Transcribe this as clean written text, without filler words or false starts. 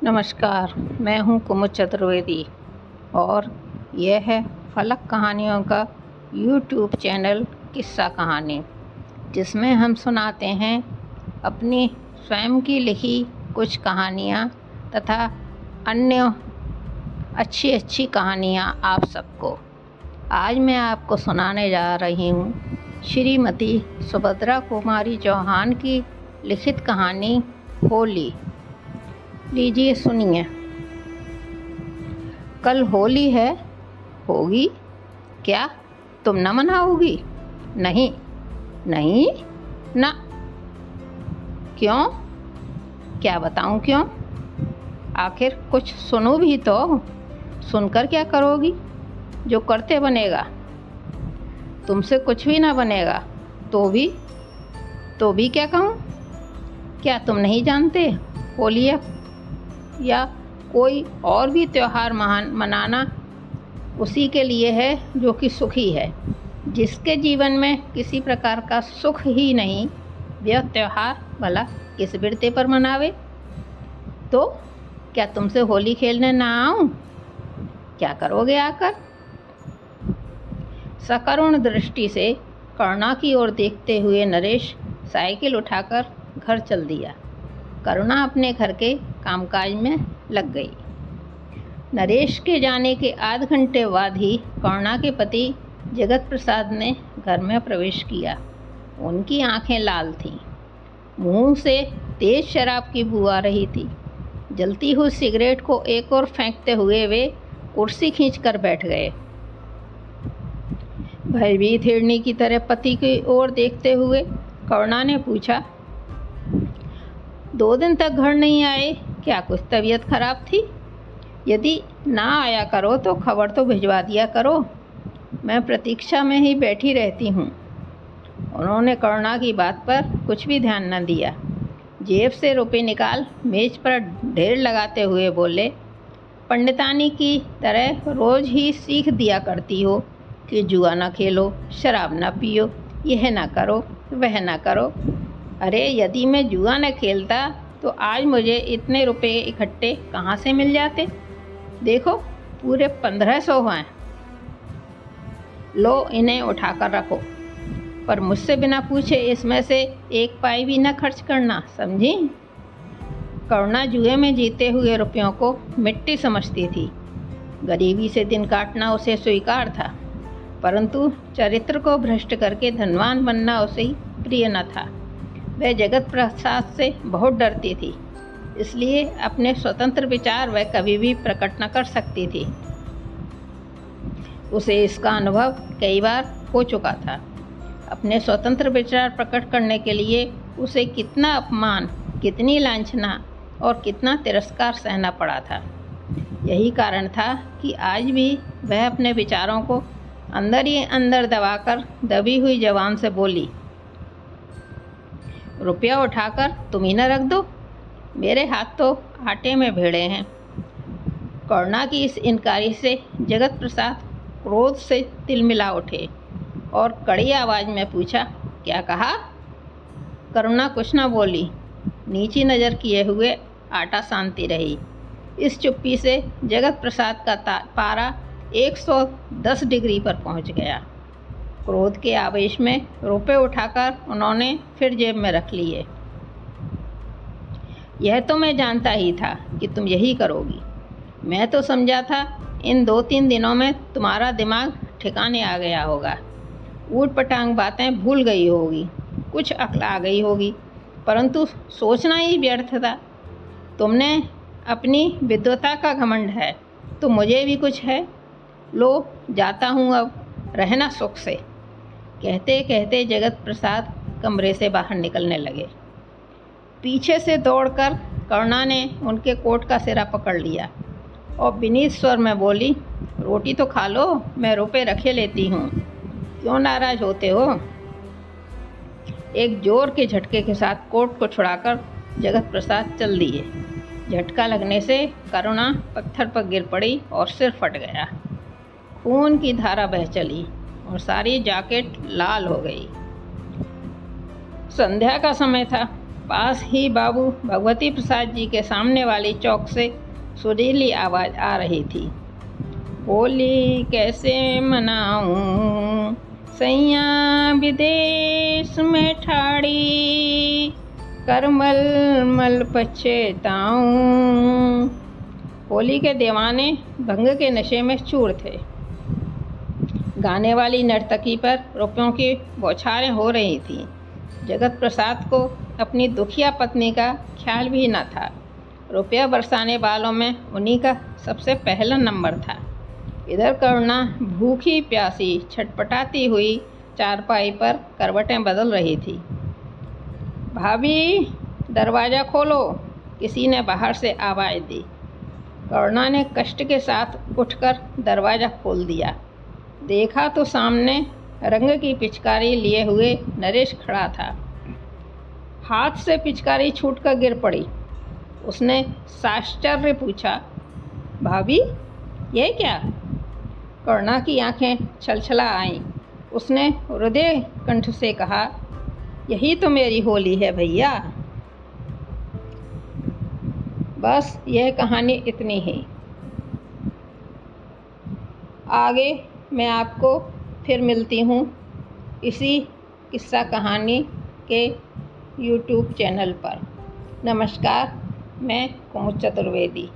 नमस्कार, मैं हूँ कुमुद चतुर्वेदी और यह है फलक कहानियों का यूट्यूब चैनल किस्सा कहानी, जिसमें हम सुनाते हैं अपनी स्वयं की लिखी कुछ कहानियाँ तथा अन्य अच्छी कहानियाँ आप सबको। आज मैं आपको सुनाने जा रही हूँ श्रीमती सुभद्रा कुमारी चौहान की लिखित कहानी होली। लीजिए सुनिए। कल होली है, होगी क्या? तुम न मनाओगी? नहीं नहीं ना। क्यों? क्या बताऊं क्यों? आखिर कुछ सुनो भी तो। सुनकर क्या करोगी? जो करते बनेगा। तुमसे कुछ भी ना बनेगा तो भी क्या कहूँ? क्या तुम नहीं जानते होली या कोई और भी त्यौहार मनाना उसी के लिए है जो कि सुखी है। जिसके जीवन में किसी प्रकार का सुख ही नहीं, वह त्यौहार भला किस बिरते पर मनावे? तो क्या तुमसे होली खेलने ना आऊं? क्या करोगे आकर? सकरुण दृष्टि से करुणा की ओर देखते हुए नरेश साइकिल उठाकर घर चल दिया। करुणा अपने घर के कामकाज में लग गई। नरेश के जाने के आध घंटे बाद ही करुणा के पति जगत प्रसाद ने घर में प्रवेश किया। उनकी आंखें लाल थीं, मुंह से तेज शराब की बू आ रही थी। जलती हुई सिगरेट को एक और फेंकते हुए वे कुर्सी खींचकर बैठ गए। भयभीत हिरनी की तरह पति की ओर देखते हुए करुणा ने पूछा, 2 दिन तक घर नहीं आए, क्या कुछ तबीयत खराब थी? यदि ना आया करो तो खबर तो भिजवा दिया करो, मैं प्रतीक्षा में ही बैठी रहती हूँ। उन्होंने करुणा की बात पर कुछ भी ध्यान न दिया। जेब से रुपए निकाल मेज पर ढेर लगाते हुए बोले, पंडितानी की तरह रोज ही सीख दिया करती हो कि जुआ ना खेलो, शराब ना पियो, यह ना करो, वह ना करो। अरे यदि मैं जुआ न खेलता तो आज मुझे इतने रुपए इकट्ठे कहाँ से मिल जाते? देखो पूरे 1500 हैं। लो इन्हें उठाकर रखो, पर मुझसे बिना पूछे इसमें से 1 पाई भी न खर्च करना, समझी? करुणा जुए में जीते हुए रुपयों को मिट्टी समझती थी। गरीबी से दिन काटना उसे स्वीकार था, परंतु चरित्र को भ्रष्ट करके धनवान बनना उसे प्रिय न था। वह जगत प्रसाद से बहुत डरती थी, इसलिए अपने स्वतंत्र विचार वह कभी भी प्रकट न कर सकती थी। उसे इसका अनुभव कई बार हो चुका था। अपने स्वतंत्र विचार प्रकट करने के लिए उसे कितना अपमान, कितनी लांछना और कितना तिरस्कार सहना पड़ा था। यही कारण था कि आज भी वह अपने विचारों को अंदर ही अंदर दबाकर दबी हुई जबान से बोली, रुपया उठाकर तुम ही न रख दो, मेरे हाथ तो आटे में भिड़े हैं। करुणा की इस इनकारी से जगत प्रसाद क्रोध से तिलमिला उठे और कड़ी आवाज में पूछा, क्या कहा? करुणा कुछ न बोली, नीची नज़र किए हुए आटा सानती रही। इस चुप्पी से जगत प्रसाद का पारा 110 डिग्री पर पहुंच गया। क्रोध के आवेश में रुपए उठाकर उन्होंने फिर जेब में रख लिए। यह तो मैं जानता ही था कि तुम यही करोगी। मैं तो समझा था इन 2-3 दिनों में तुम्हारा दिमाग ठिकाने आ गया होगा, ऊट पटांग बातें भूल गई होगी, कुछ अक्ल आ गई होगी, परंतु सोचना ही व्यर्थ था। तुमने अपनी विद्वता का घमंड है तो मुझे भी कुछ है। लो जाता हूँ, अब रहना सुख से। कहते कहते जगत प्रसाद कमरे से बाहर निकलने लगे। पीछे से दौड़कर करुणा ने उनके कोट का सिरा पकड़ लिया और विनीत स्वर में बोली, रोटी तो खा लो, मैं रुपए रखे लेती हूँ, क्यों नाराज होते हो? एक जोर के झटके के साथ कोट को छुड़ाकर जगत प्रसाद चल दिए। झटका लगने से करुणा पत्थर पर गिर पड़ी और सिर फट गया। खून की धारा बह चली और सारी जैकेट लाल हो गई। संध्या का समय था। पास ही बाबू भगवती प्रसाद जी के सामने वाली चौक से सुरीली आवाज़ आ रही थी। होली कैसे मनाऊं सैया विदेश में ठाड़ी, कर मल मल पछताऊं। होली के दीवाने भंग के नशे में चूर थे। गाने वाली नर्तकी पर रुपयों की बौछारें हो रही थीं। जगत प्रसाद को अपनी दुखिया पत्नी का ख्याल भी न था। रुपया बरसाने वालों में उन्हीं का सबसे पहला नंबर था। इधर करुणा भूखी प्यासी छटपटाती हुई चारपाई पर करवटें बदल रही थी। भाभी, दरवाज़ा खोलो, किसी ने बाहर से आवाज़ दी। करुणा ने कष्ट के साथ उठकर दरवाज़ा खोल दिया। देखा तो सामने रंग की पिचकारी लिए हुए नरेश खड़ा था। हाथ से पिचकारी छूटकर गिर पड़ी। उसने साश्चर्य पूछा, भाभी ये क्या? करुणा की आंखें छलछला आईं। उसने हृदय कंठ से कहा, यही तो मेरी होली है भैया। बस यह कहानी इतनी ही। आगे मैं आपको फिर मिलती हूँ इसी किस्सा कहानी के YouTube चैनल पर। नमस्कार, मैं कुमुद चतुर्वेदी।